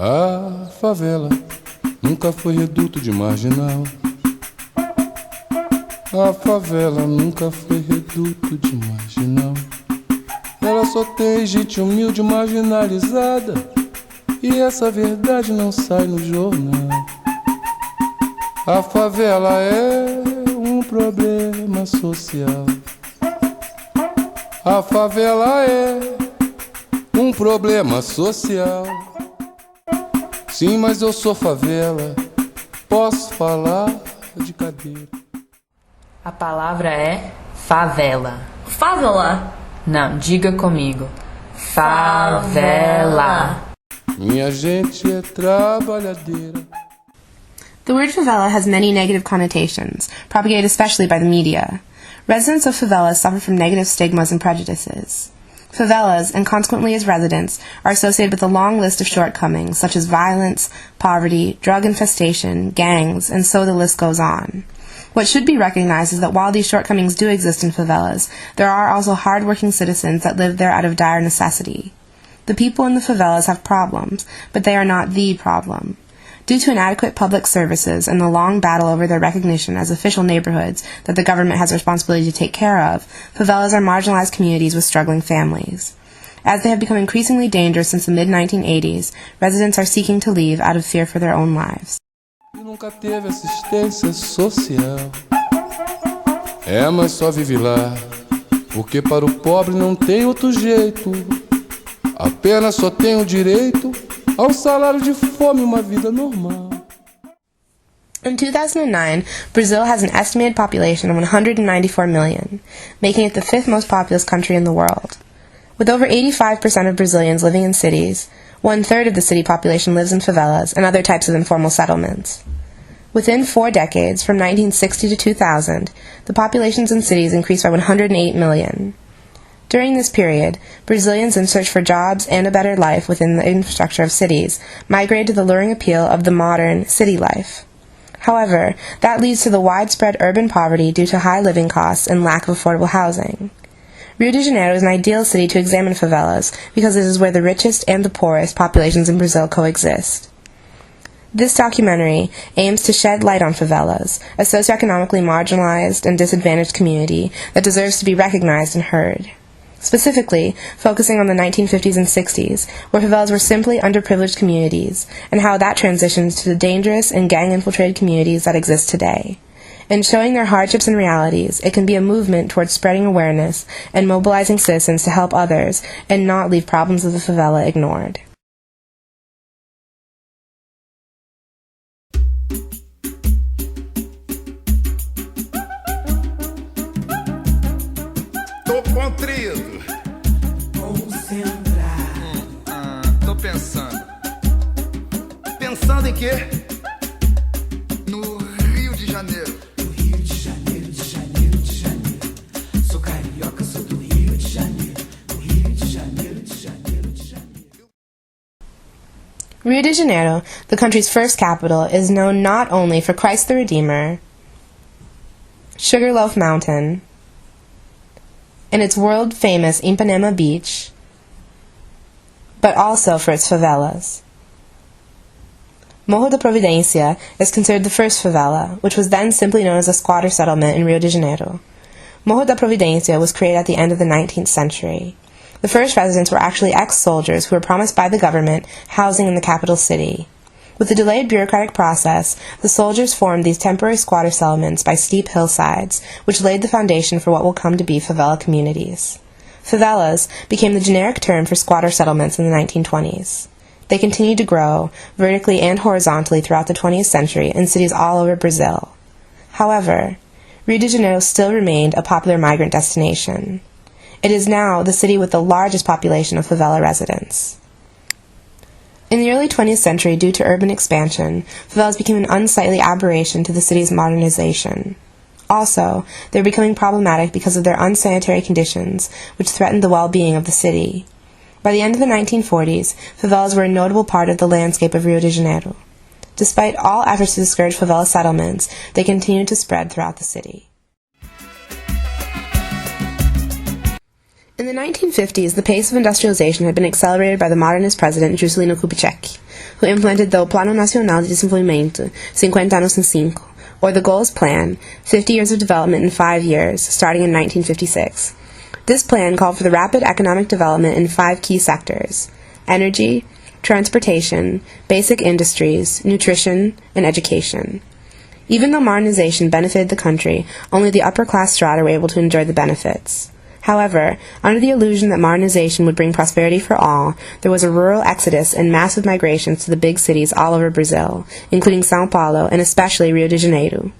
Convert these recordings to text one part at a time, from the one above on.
A favela nunca foi reduto de marginal. A favela nunca foi reduto de marginal. Ela só tem gente humilde marginalizada, e essa verdade não sai no jornal. A favela é um problema social. A favela é um problema social. Sim, mas eu sou favela, posso falar de cadeira. A palavra é favela. Favela. Não, diga comigo. Favela. Minha gente é trabalhadeira. The word favela has many negative connotations, propagated especially by the media. Residents of favelas suffer from negative stigmas and prejudices. Favelas, and consequently its residents, are associated with a long list of shortcomings, such as violence, poverty, drug infestation, gangs, and so the list goes on. What should be recognized is that while these shortcomings do exist in favelas, there are also hard-working citizens that live there out of dire necessity. The people in the favelas have problems, but they are not the problem. Due to inadequate public services and the long battle over their recognition as official neighborhoods that the government has a responsibility to take care of, favelas are marginalized communities with struggling families. As they have become increasingly dangerous since the mid-1980s, residents are seeking to leave out of fear for their own lives. E nunca teve assistência social. É, mas só vive lá, porque para o pobre não tem outro jeito. Apenas só tem o direito ao salário de fome, uma vida normal. In 2009, Brazil has an estimated population of 194 million, making it the fifth most populous country in the world. With over 85% of Brazilians living in cities, one-third of the city population lives in favelas and other types of informal settlements. Within 4 decades, from 1960 to 2000, the populations in cities increased by 108 million. During this period, Brazilians in search for jobs and a better life within the infrastructure of cities migrated to the luring appeal of the modern city life. However, that leads to the widespread urban poverty due to high living costs and lack of affordable housing. Rio de Janeiro is an ideal city to examine favelas because it is where the richest and the poorest populations in Brazil coexist. This documentary aims to shed light on favelas, a socio-economically marginalized and disadvantaged community that deserves to be recognized and heard. Specifically, focusing on the 1950s and 60s, where favelas were simply underprivileged communities, and how that transitions to the dangerous and gang-infiltrated communities that exist today. In showing their hardships and realities, it can be a movement towards spreading awareness and mobilizing citizens to help others and not leave problems of the favela ignored. Tô contrido. Concentrado. Tô pensando. Pensando em quê? No Rio de Janeiro. Do Rio de Janeiro, de Janeiro, de Janeiro. Sou carioca, sou do Rio de Janeiro. Do Rio de Janeiro, de Janeiro, de Janeiro. Rio de Janeiro, the country's first capital, is known not only for Christ the Redeemer, Sugarloaf Mountain, and its world-famous Ipanema Beach, but also for its favelas. Morro da Providência is considered the first favela, which was then simply known as a squatter settlement in Rio de Janeiro. Morro da Providência was created at the end of the 19th century. The first residents were actually ex-soldiers who were promised by the government housing in the capital city. With the delayed bureaucratic process, the soldiers formed these temporary squatter settlements by steep hillsides, which laid the foundation for what will come to be favela communities. Favelas became the generic term for squatter settlements in the 1920s. They continued to grow, vertically and horizontally throughout the 20th century in cities all over Brazil. However, Rio de Janeiro still remained a popular migrant destination. It is now the city with the largest population of favela residents. In the early 20th century, due to urban expansion, favelas became an unsightly aberration to the city's modernization. Also, they were becoming problematic because of their unsanitary conditions, which threatened the well-being of the city. By the end of the 1940s, favelas were a notable part of the landscape of Rio de Janeiro. Despite all efforts to discourage favela settlements, they continued to spread throughout the city. In the 1950s, the pace of industrialization had been accelerated by the modernist president Juscelino Kubitschek, who implemented the Plano Nacional de Desenvolvimento, 50 anos em 5, or the Goals Plan, 50 years of development in 5 years, starting in 1956. This plan called for the rapid economic development in 5 key sectors: energy, transportation, basic industries, nutrition, and education. Even though modernization benefited the country, only the upper-class strata were able to enjoy the benefits. However, under the illusion that modernization would bring prosperity for all, there was a rural exodus and massive migrations to the big cities all over Brazil, including São Paulo and especially Rio de Janeiro.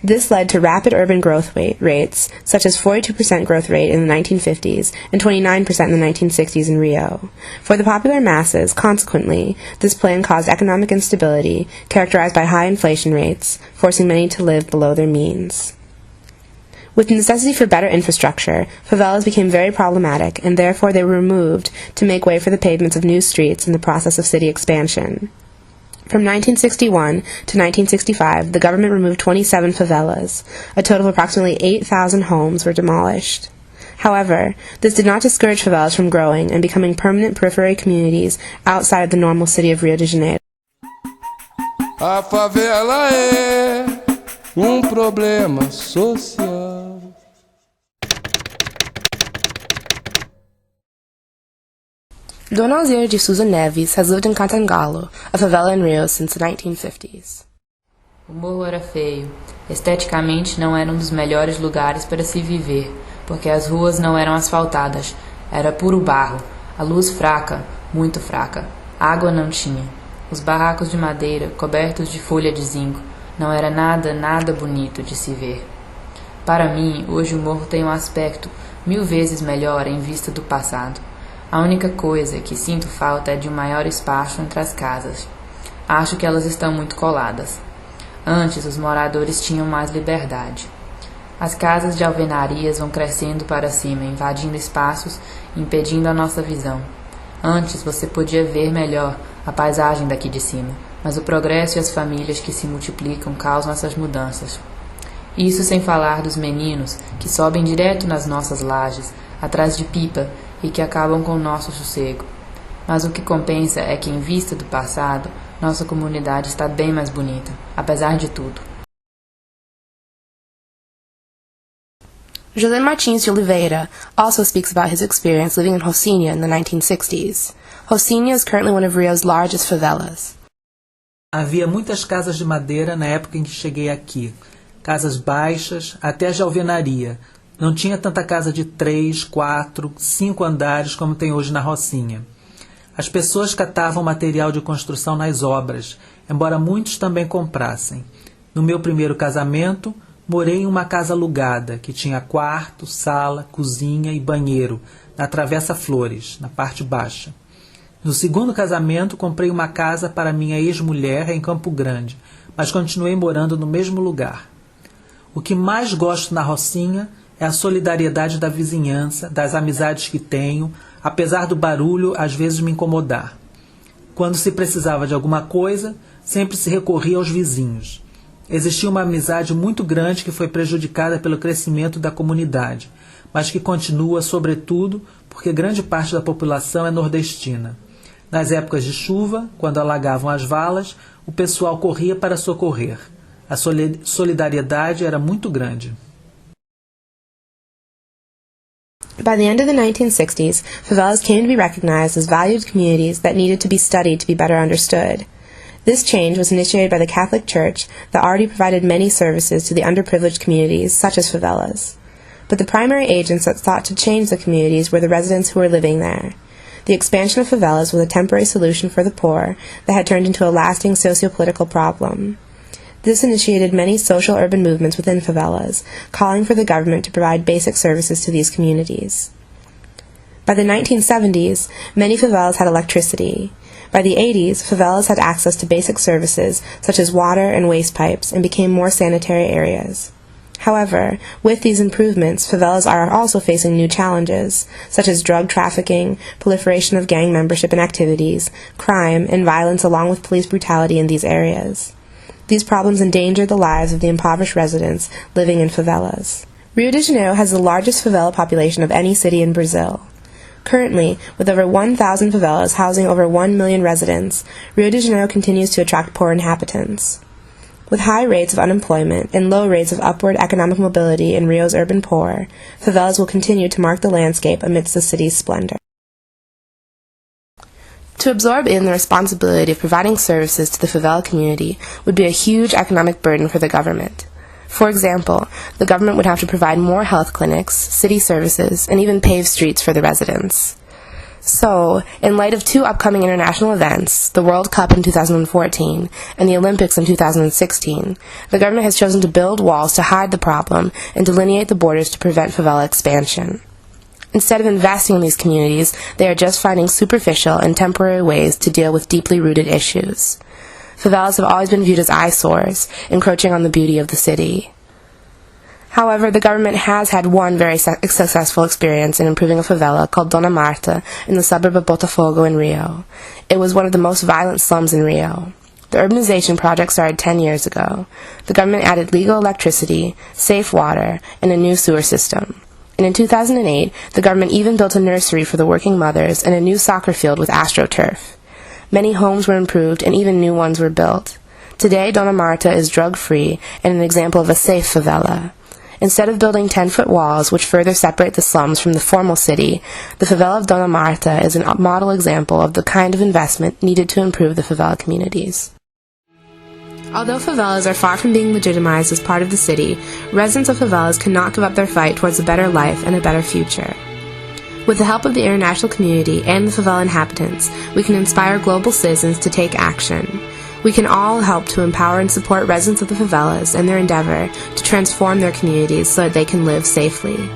This led to rapid urban growth rates, such as 42% growth rate in the 1950s and 29% in the 1960s in Rio. For the popular masses, consequently, this plan caused economic instability, characterized by high inflation rates, forcing many to live below their means. With the necessity for better infrastructure, favelas became very problematic, and therefore they were removed to make way for the pavements of new streets in the process of city expansion. From 1961 to 1965, the government removed 27 favelas. A total of approximately 8,000 homes were demolished. However, this did not discourage favelas from growing and becoming permanent periphery communities outside of the normal city of Rio de Janeiro. A favela é problema social. Dona Alzira de Souza Neves has lived in Catangalo, a favela in Rio, since the 1950s. O morro era feio. Esteticamente não era um dos melhores lugares para se viver, porque as ruas não eram asfaltadas. Era puro barro. A luz fraca, muito fraca. Água não tinha. Os barracos de madeira, cobertos de folha de zinco, não era nada bonito de se ver. Para mim, hoje o morro tem um aspecto 1000 vezes melhor em vista do passado. A única coisa que sinto falta é de um maior espaço entre as casas. Acho que elas estão muito coladas. Antes, os moradores tinham mais liberdade. As casas de alvenarias vão crescendo para cima, invadindo espaços, impedindo a nossa visão. Antes, você podia ver melhor a paisagem daqui de cima, mas o progresso e as famílias que se multiplicam causam essas mudanças. Isso sem falar dos meninos que sobem direto nas nossas lajes, atrás de pipa, e que acabam com o nosso sossego. Mas o que compensa é que, em vista do passado, nossa comunidade está bem mais bonita, apesar de tudo. José Martins de Oliveira also speaks about his experience living in Rocinha in the 1960s. Rocinha is currently one of Rio's largest favelas. Havia muitas casas de madeira na época em que cheguei aqui. Casas baixas, até de alvenaria. Não tinha tanta casa de 3, 4, 5 andares como tem hoje na Rocinha. As pessoas catavam material de construção nas obras, embora muitos também comprassem. No meu primeiro casamento, morei em uma casa alugada, que tinha quarto, sala, cozinha e banheiro, na Travessa Flores, na parte baixa. No segundo casamento, comprei uma casa para minha ex-mulher em Campo Grande, mas continuei morando no mesmo lugar. O que mais gosto na Rocinha é a solidariedade da vizinhança, das amizades que tenho, apesar do barulho às vezes me incomodar. Quando se precisava de alguma coisa, sempre se recorria aos vizinhos. Existia uma amizade muito grande que foi prejudicada pelo crescimento da comunidade, mas que continua, sobretudo, porque grande parte da população é nordestina. Nas épocas de chuva, quando alagavam as valas, o pessoal corria para socorrer. A solidariedade era muito grande. By the end of the 1960s, favelas came to be recognized as valued communities that needed to be studied to be better understood. This change was initiated by the Catholic Church that already provided many services to the underprivileged communities, such as favelas. But the primary agents that sought to change the communities were the residents who were living there. The expansion of favelas was a temporary solution for the poor that had turned into a lasting socio-political problem. This initiated many social urban movements within favelas, calling for the government to provide basic services to these communities. By the 1970s, many favelas had electricity. By the 80s, favelas had access to basic services such as water and waste pipes and became more sanitary areas. However, with these improvements, favelas are also facing new challenges, such as drug trafficking, proliferation of gang membership and activities, crime, and violence along with police brutality in these areas. These problems endanger the lives of the impoverished residents living in favelas. Rio de Janeiro has the largest favela population of any city in Brazil. Currently, with over 1,000 favelas housing over 1 million residents, Rio de Janeiro continues to attract poor inhabitants. With high rates of unemployment and low rates of upward economic mobility in Rio's urban poor, favelas will continue to mark the landscape amidst the city's splendor. To absorb in the responsibility of providing services to the favela community would be a huge economic burden for the government. For example, the government would have to provide more health clinics, city services, and even pave streets for the residents. So, in light of two upcoming international events, the World Cup in 2014 and the Olympics in 2016, the government has chosen to build walls to hide the problem and delineate the borders to prevent favela expansion. Instead of investing in these communities, they are just finding superficial and temporary ways to deal with deeply rooted issues. Favelas have always been viewed as eyesores, encroaching on the beauty of the city. However, the government has had one very successful experience in improving a favela called Dona Marta in the suburb of Botafogo in Rio. It was one of the most violent slums in Rio. The urbanization project started 10 years ago. The government added legal electricity, safe water, and a new sewer system. And in 2008, the government even built a nursery for the working mothers and a new soccer field with AstroTurf. Many homes were improved and even new ones were built. Today, Dona Marta is drug-free and an example of a safe favela. Instead of building 10-foot walls which further separate the slums from the formal city, the favela of Dona Marta is a model example of the kind of investment needed to improve the favela communities. Although favelas are far from being legitimized as part of the city, residents of favelas cannot give up their fight towards a better life and a better future. With the help of the international community and the favela inhabitants, we can inspire global citizens to take action. We can all help to empower and support residents of the favelas in their endeavor to transform their communities so that they can live safely.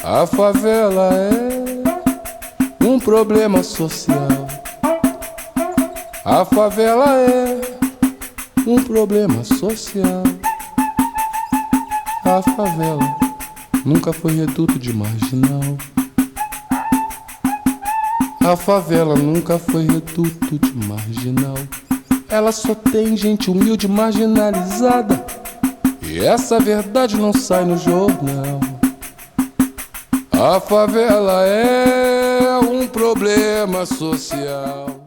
A favela é problema social. A favela é problema social. A favela nunca foi reduto de marginal. A favela nunca foi reduto de marginal. Ela só tem gente humilde marginalizada. E essa verdade não sai no jornal. A favela é problema social.